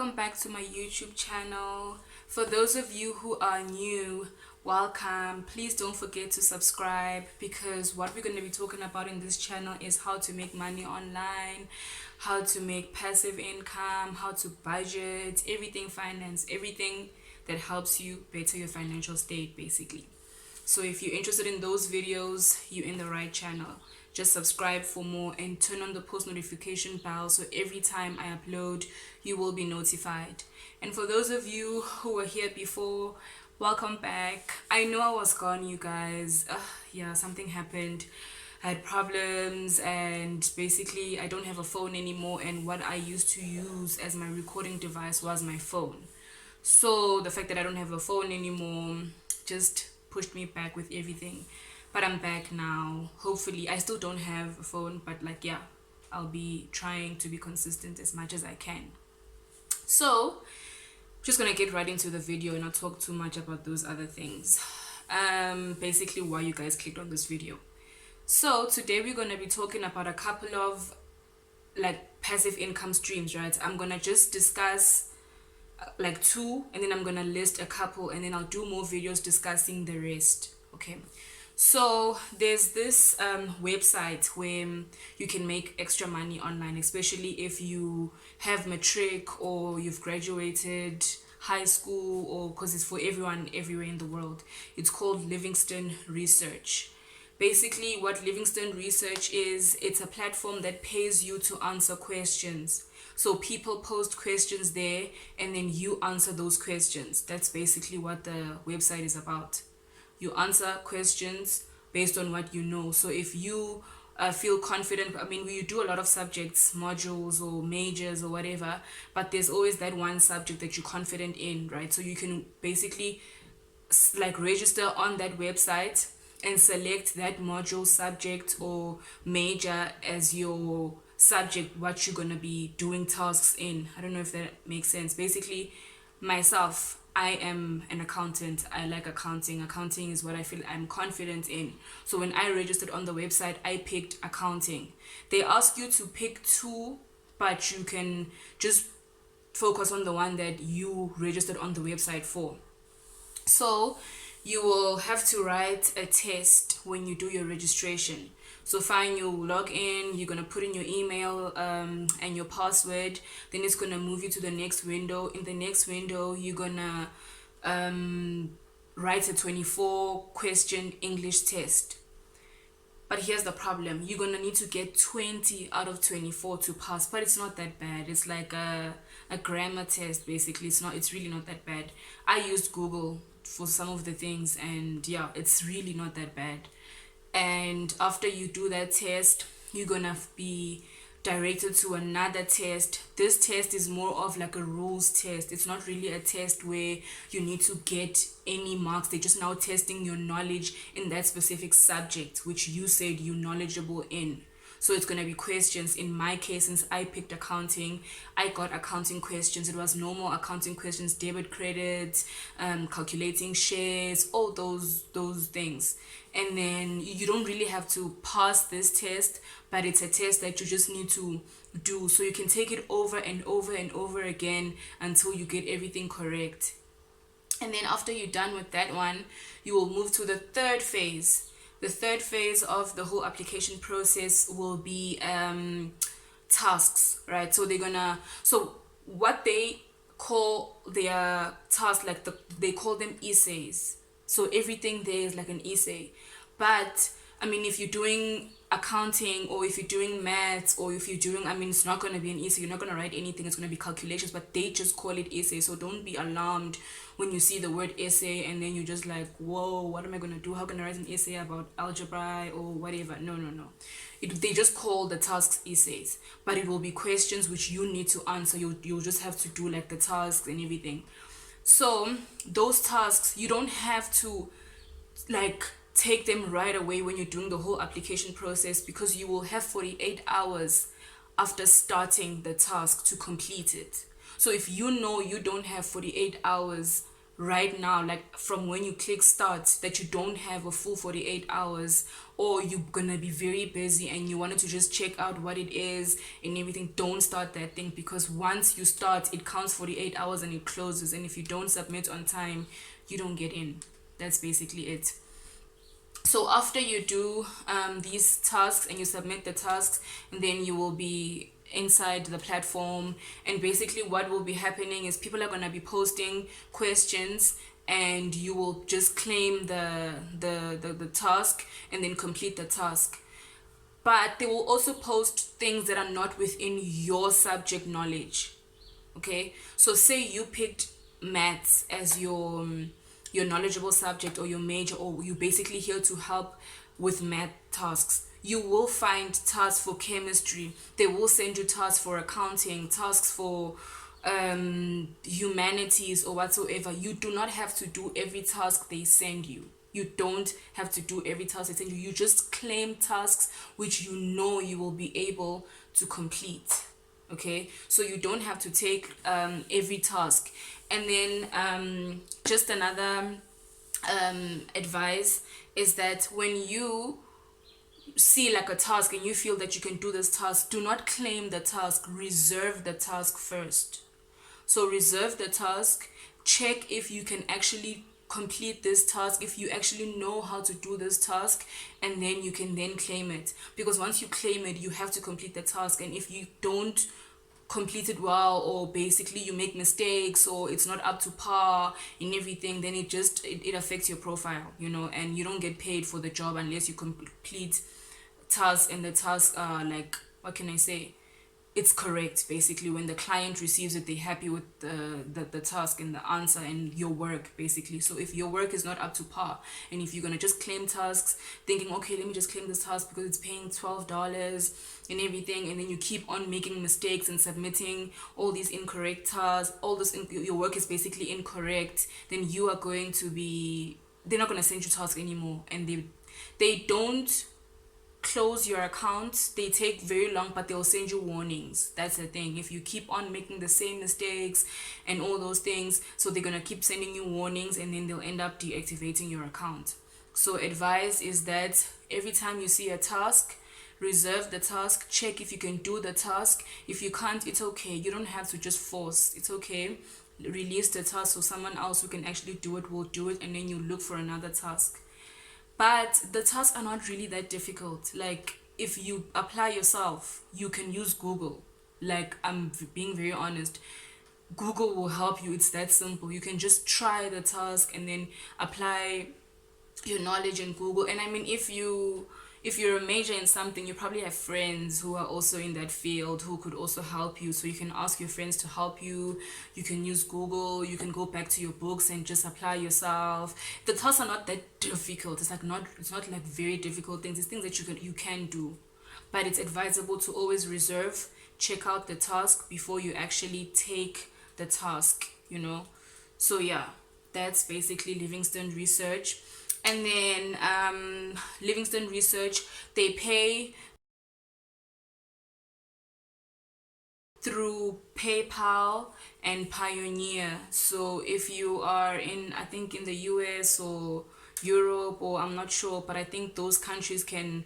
welcome back to my YouTube channel. For those of you who are new, welcome. Please don't forget to subscribe, because what we're going to be talking about in this channel is how to make money online, how to make passive income, how to budget, everything finance, everything that helps you better your financial state basically. So if you're interested in those videos, you're in the right channel. Just subscribe for more and turn on the post notification bell so every time I upload, you will be notified. And for those of you who were here before, welcome back. I know I was gone, you guys. Yeah, something happened. I had problems, and basically I don't have a phone anymore, and what I used to use as my recording device was my phone. So the fact that I don't have a phone anymore just pushed me back with everything. But I'm back now. Hopefully, I still don't have a phone, but yeah, I'll be trying to be consistent as much as I can. So just gonna get right into the video and not talk too much about those other things. Basically why you guys clicked on this video. So today we're gonna be talking about a couple of passive income streams, right? I'm gonna just discuss two, and then I'm gonna list a couple, and then I'll do more videos discussing the rest. Okay, so there's this website where you can make extra money online, especially if you have matric or you've graduated high school, or because it's for everyone everywhere in the world. It's called Livingston Research. Basically what Livingston Research is, it's a platform that pays you to answer questions. So people post questions there and then you answer those questions. That's basically what the website is about. You answer questions based on what you know. So if you feel confident, we do a lot of subjects, modules or majors or whatever, but there's always that one subject that you're confident in, right? So you can basically register on that website and select that module, subject or major as your subject, what you're gonna be doing tasks in. I don't know if that makes sense. Basically, myself, I am an accountant. I like accounting. Accounting is what I feel I'm confident in. So when I registered on the website, I picked accounting. They ask you to pick two, but you can just focus on the one that you registered on the website for. So you will have to write a test when you do your registration. So fine, you log in, you're going to put in your email and your password. Then it's going to move you to the next window. In the next window, you're going to write a 24-question English test. But here's the problem. You're going to need to get 20 out of 24 to pass. But it's not that bad. It's like a grammar test, basically. It's really not that bad. I used Google for some of the things, and yeah, it's really not that bad. And after you do that test, you're gonna be directed to another test. This test is more of like a rules test. It's not really a test where you need to get any marks. They're just now testing your knowledge in that specific subject which you said you're knowledgeable in. So it's going to be questions. In my case, since I picked accounting, I got accounting questions. It was normal accounting questions, debit, credit, calculating shares, all those things. And then you don't really have to pass this test, but it's a test that you just need to do. So you can take it over and over and over again until you get everything correct. And then after you're done with that one, you will move to the third phase. The third phase of the whole application process will be tasks, right? So what they call their tasks, they call them essays. So everything there is like an essay. But if you're doing accounting, or if you're doing maths, or if you're doing, it's not going to be an essay. You're not going to write anything. It's going to be calculations, but they just call it essay. So don't be alarmed when you see the word essay and then you're just like, whoa, what am I going to do? How can I write an essay about algebra or whatever? No. They just call the tasks essays, but it will be questions which you need to answer. You'll just have to do the tasks and everything. So those tasks, you don't have to take them right away when you're doing the whole application process, because you will have 48 hours after starting the task to complete it. So if you know you don't have 48 hours right now, like from when you click start, that you don't have a full 48 hours, or you're gonna be very busy and you wanted to just check out what it is and everything, don't start that thing, because once you start, it counts 48 hours and it closes, and if you don't submit on time, you don't get in. That's basically it. So after you do these tasks and you submit the tasks, and then you will be inside the platform, and basically what will be happening is people are going to be posting questions, and you will just claim the task and then complete the task. But they will also post things that are not within your subject knowledge. Okay, so say you picked maths as your knowledgeable subject or your major, or you basically here to help with math tasks. You will find tasks for chemistry, they will send you tasks for accounting, tasks for humanities or whatsoever. You do not have to do every task they send you. You don't have to do every task they send you. You just claim tasks which you know you will be able to complete. Okay, so you don't have to take every task. And then just another advice is that when you see like a task and you feel that you can do this task, do not claim the task, reserve the task first. So reserve the task, check if you can actually complete this task, if you actually know how to do this task, and then you can then claim it. Because once you claim it, you have to complete the task, and if you don't complete it well, or basically you make mistakes, or it's not up to par in everything, then it affects your profile, and you don't get paid for the job unless you complete tasks, and the tasks are like, what can I say, it's correct. Basically, when the client receives it, they're happy with the task and the answer and your work, basically. So if your work is not up to par, and if you're gonna just claim tasks thinking, okay, let me just claim this task because it's paying $12 and everything, and then you keep on making mistakes and submitting all these incorrect tasks, your work is basically incorrect, then you are going to be, they're not going to send you tasks anymore. And they don't close your account, they take very long, but they'll send you warnings. That's the thing. If you keep on making the same mistakes and all those things, so they're gonna keep sending you warnings, and then they'll end up deactivating your account. So advice is that every time you see a task, reserve the task, check if you can do the task. If you can't, it's okay. You don't have to just force. It's okay. Release the task so someone else who can actually do it will do it, and then you look for another task. But the tasks are not really that difficult. Like, if you apply yourself, you can use Google. Like, I'm being very honest. Google will help you. It's that simple. You can just try the task and then apply your knowledge in Google. And I mean, if you're a major in something, you probably have friends who are also in that field who could also help you. So you can ask your friends to help you. You can use Google. You can go back to your books and just apply yourself. The tasks are not that difficult. It's not like very difficult things. It's things that you can do. But it's advisable to always reserve, check out the task before you actually take the task, So yeah, that's basically Livingston Research. And then Livingston Research, they pay through PayPal and Payoneer. So if you are I think in the US or Europe, or I'm not sure, but I think those countries can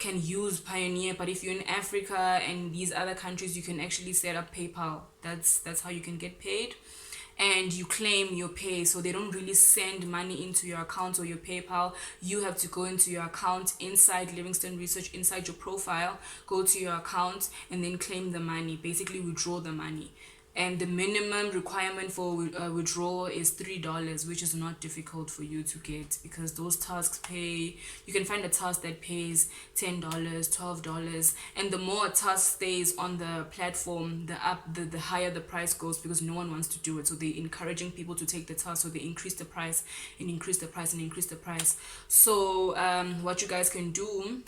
use Payoneer. But if you're in Africa and these other countries, you can actually set up PayPal. That's how you can get paid. And you claim your pay, so they don't really send money into your account or your PayPal. You have to go into your account inside Livingston Research, inside your profile, go to your account, and then claim the money, basically withdraw the money. And the minimum requirement for withdrawal is $3, which is not difficult for you to get, because those tasks pay, you can find a task that pays $10, $12, and the more a task stays on the platform, the higher the price goes, because no one wants to do it. So they're encouraging people to take the task, so they increase the price and increase the price and increase the price. So what you guys can do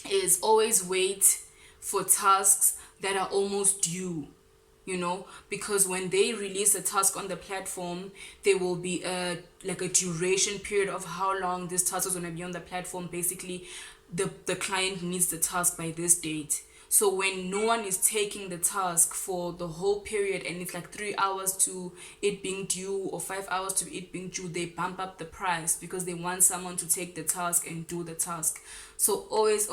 is always wait for tasks that are almost due, because when they release a task on the platform, there will be a duration period of how long this task is going to be on the platform. Basically, the client needs the task by this date. So when no one is taking the task for the whole period and it's like 3 hours to it being due or 5 hours to it being due, they bump up the price because they want someone to take the task and do the task. So always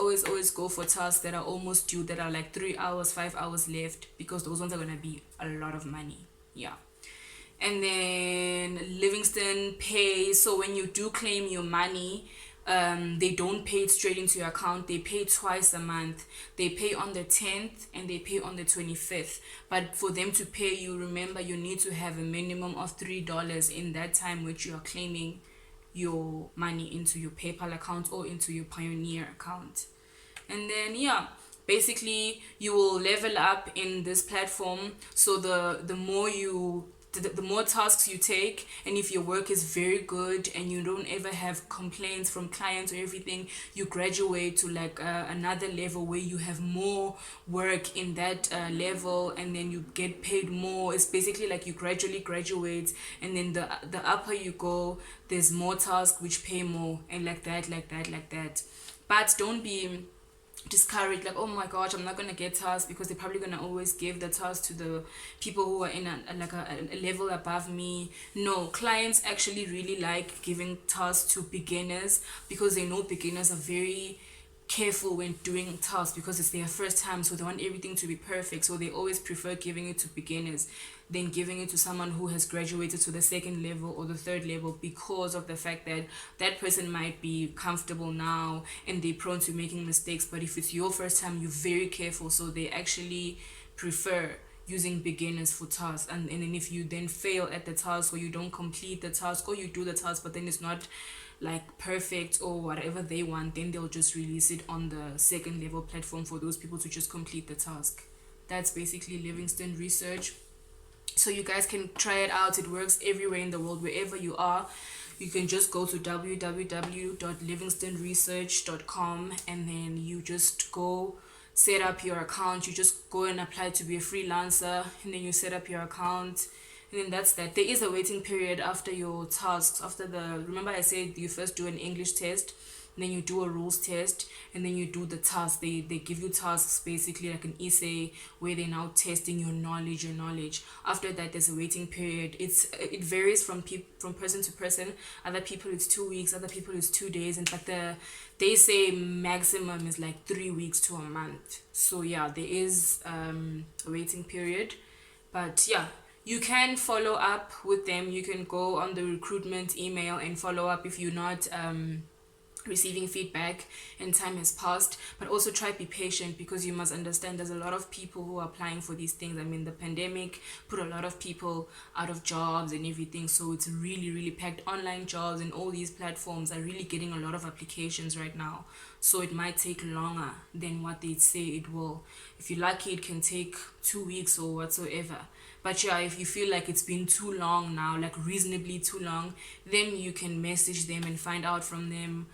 go for tasks that are almost due, that are like 3 hours, 5 hours left, because those ones are gonna be a lot of money. Yeah. And then Livingston Pay. So when you do claim your money, they don't pay it straight into your account. They pay twice a month. They pay on the 10th and they pay on the 25th. But for them to pay you, remember, you need to have a minimum of $3 in that time which you are claiming your money into your PayPal account or into your Pioneer account. And then basically you will level up in this platform. So the more the more tasks you take, and if your work is very good and you don't ever have complaints from clients or everything, you graduate to like another level where you have more work in that level, and then you get paid more. It's basically like you gradually graduate, and then the upper you go, there's more tasks which pay more, and like that. But don't be discouraged, like, oh my gosh, I'm not gonna get tasks, because they're probably gonna always give the task to the people who are in a level above me. No, clients actually really like giving tasks to beginners, because they know beginners are very careful when doing tasks, because it's their first time, so they want everything to be perfect. So they always prefer giving it to beginners than giving it to someone who has graduated to the second level or the third level, because of the fact that that person might be comfortable now and they're prone to making mistakes. But if it's your first time, you're very careful, so they actually prefer using beginners for tasks. And then if you then fail at the task, or you don't complete the task, or you do the task but then it's not like perfect or whatever they want, then they'll just release it on the second level platform for those people to just complete the task. That's basically Livingston Research. So you guys can try it out. It works everywhere in the world, wherever you are. You can just go to www.livingstonresearch.com, and then you just go set up your account. You just go and apply to be a freelancer, and then you set up your account, and then that's that. There is a waiting period after your tasks. Remember I said you first do an English test, and then you do a rules test, and then you do the task. They give you tasks, basically like an essay, where they're now testing your knowledge. After that, there's a waiting period. It varies from person to person. Other people it's 2 weeks, other people it's 2 days, they say maximum is like 3 weeks to a month. So yeah, there is a waiting period. But yeah, you can follow up with them. You can go on the recruitment email and follow up if you're not receiving feedback and time has passed. But also try to be patient, because you must understand there's a lot of people who are applying for these things. I mean, the pandemic put a lot of people out of jobs and everything, so it's really packed. Online jobs and all these platforms are really getting a lot of applications right now, so it might take longer than what they say it will. If you're lucky, it can take 2 weeks or whatsoever. But yeah, if you feel like it's been too long now, like reasonably too long, then you can message them and find out from them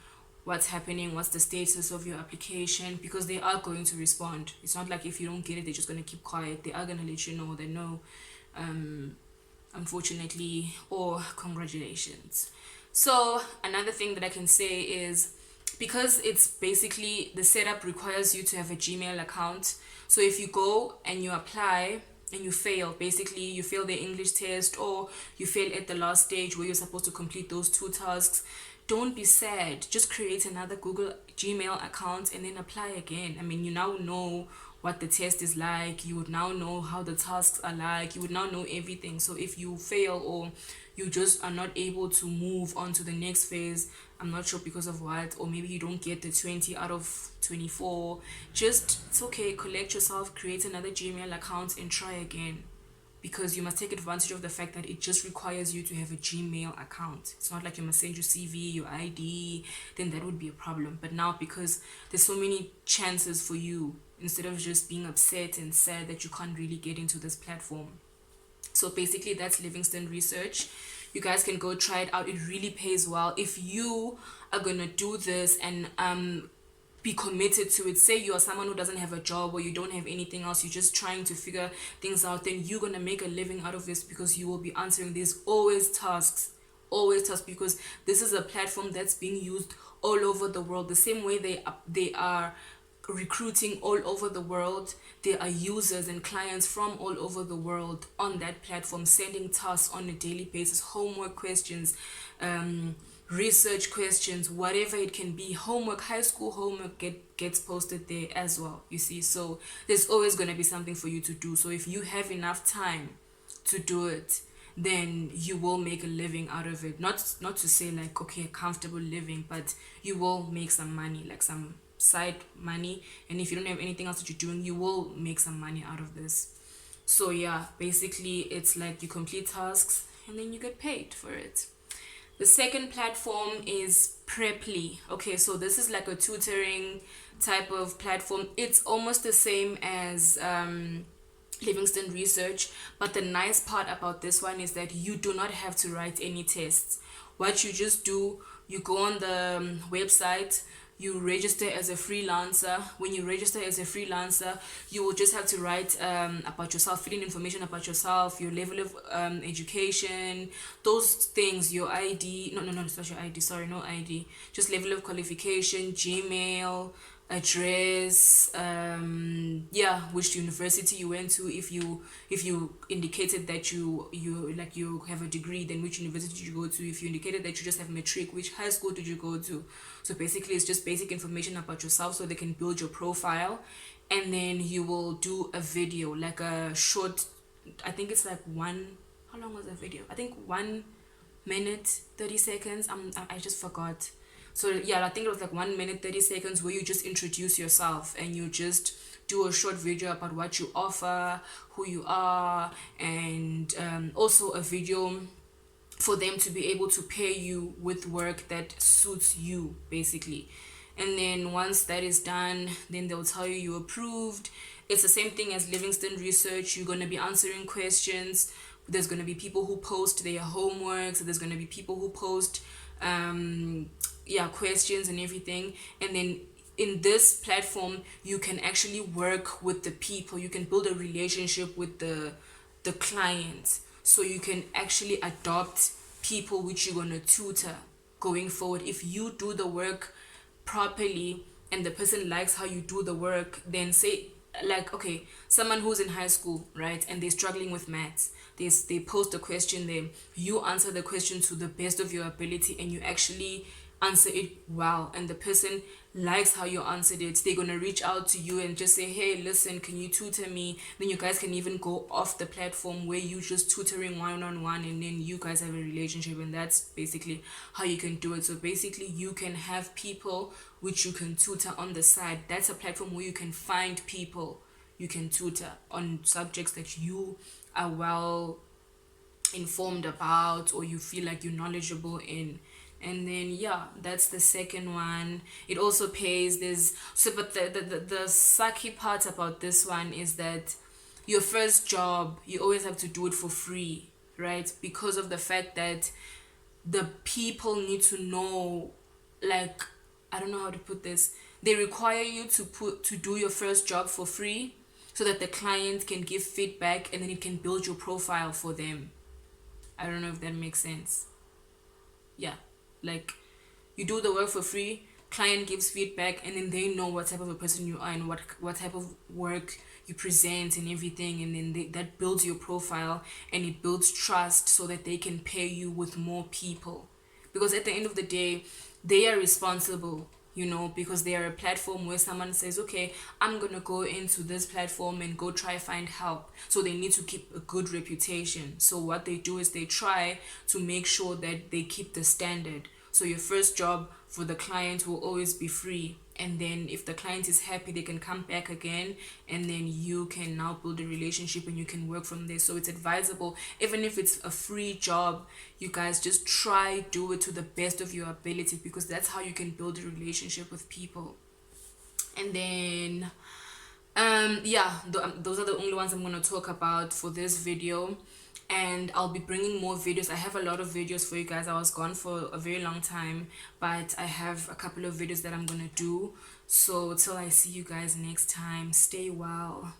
what's happening, what's the status of your application, because they are going to respond. It's not like if you don't get it, they're just going to keep quiet. They are going to let you know that no, unfortunately, or congratulations. So another thing that I can say is, because it's basically, the setup requires you to have a Gmail account. So if you go and you apply and you fail, basically you fail the English test, or you fail at the last stage where you're supposed to complete those 2 tasks, don't be sad. Just create another Google Gmail account and then apply again. I mean, you now know what the test is like. You would now know how the tasks are like. You would now know everything. So if you fail, or you just are not able to move on to the next phase, I'm not sure because of what, or maybe you don't get the 20 out of 24, it's okay. Collect yourself, create another Gmail account and try again. Because you must take advantage of the fact that it just requires you to have a Gmail account. It's not like you must send your CV, your ID, then that would be a problem. But now, because there's so many chances for you, instead of just being upset and sad that you can't really get into this platform. So basically, that's Livingston Research. You guys can go try it out. It really pays well. If you are going to do this and be committed to it, say you are someone who doesn't have a job, or you don't have anything else, you're just trying to figure things out, then you're gonna make a living out of this, because you will be answering these always tasks, because this is a platform that's being used all over the world. The same way they are recruiting all over the world. There are users and clients from all over the world on that platform sending tasks on a daily basis, homework questions, research questions, whatever it can be. Homework, high school homework gets posted there as well, you see. So there's always going to be something for you to do. So if you have enough time to do it, then you will make a living out of it. Not to say like, okay, a comfortable living, but you will make some money, like some side money. And if you don't have anything else that you're doing, you will make some money out of this. So yeah, basically it's like you complete tasks and then you get paid for it. The second platform is Preply. Okay, so this is like a tutoring type of platform. It's almost the same as Livingston Research, but the nice part about this one is that you do not have to write any tests. What you just do, you go on the website, you register as a freelancer. When you register as a freelancer, you will just have to write about yourself, fill in information about yourself, your level of education, those things, your ID. No, it's not your ID. Sorry, no ID. Just level of qualification, Gmail, address, which university you went to. If you indicated that you have a degree, then which university did you go to? If you indicated that you just have matric, which high school did you go to? So basically it's just basic information about yourself so they can build your profile. And then you will do a video, like a short, I think it's like how long was the video? I think 1 minute 30 seconds. I just forgot. So yeah, I think it was like 1 minute 30 seconds where you just introduce yourself and you just do a short video about what you offer, who you are, and also a video for them to be able to pay you with work that suits you, basically. And then once that is done, then they'll tell you approved. It's the same thing as Livingston Research. You're going to be answering questions. There's going to be people who post their homework. So there's going to be people who post questions and everything. And then in this platform, you can actually work with the people. You can build a relationship with the client. So you can actually adopt people which you're going to tutor going forward. If you do the work properly and the person likes how you do the work, then say, like, okay, someone who's in high school, right, and they're struggling with maths, they post a question there, you answer the question to the best of your ability and you actually answer it well, and the person likes how you answered it, they're going to reach out to you and just say, hey, listen, can you tutor me? Then you guys can even go off the platform where you just tutoring one-on-one, and then you guys have a relationship, and that's basically how you can do it. So basically you can have people which you can tutor on the side. That's a platform where you can find people you can tutor on subjects that you are well informed about or you feel like you're knowledgeable in. And then that's the second one. It also pays. But the sucky part about this one is that your first job, you always have to do it for free, right? Because of the fact that the people need to know, like, I don't know how to put this. They require you to do your first job for free so that the client can give feedback and then it can build your profile for them. I don't know if that makes sense. Yeah. Like, you do the work for free, client gives feedback, and then they know what type of a person you are and what type of work you present and everything, and then that builds your profile and it builds trust so that they can pay you with more people. Because at the end of the day, they are responsible, because they are a platform where someone says, okay, I'm gonna go into this platform and go try find help. So they need to keep a good reputation. So what they do is they try to make sure that they keep the standard. So your first job for the client will always be free. And then if the client is happy, they can come back again, and then you can now build a relationship and you can work from there. So it's advisable, even if it's a free job, you guys just do it to the best of your ability, because that's how you can build a relationship with people. And then those are the only ones I'm going to talk about for this video. And I'll be bringing more videos. I have a lot of videos for you guys. I was gone for a very long time, but I have a couple of videos that I'm gonna do. So till I see you guys next time, stay well.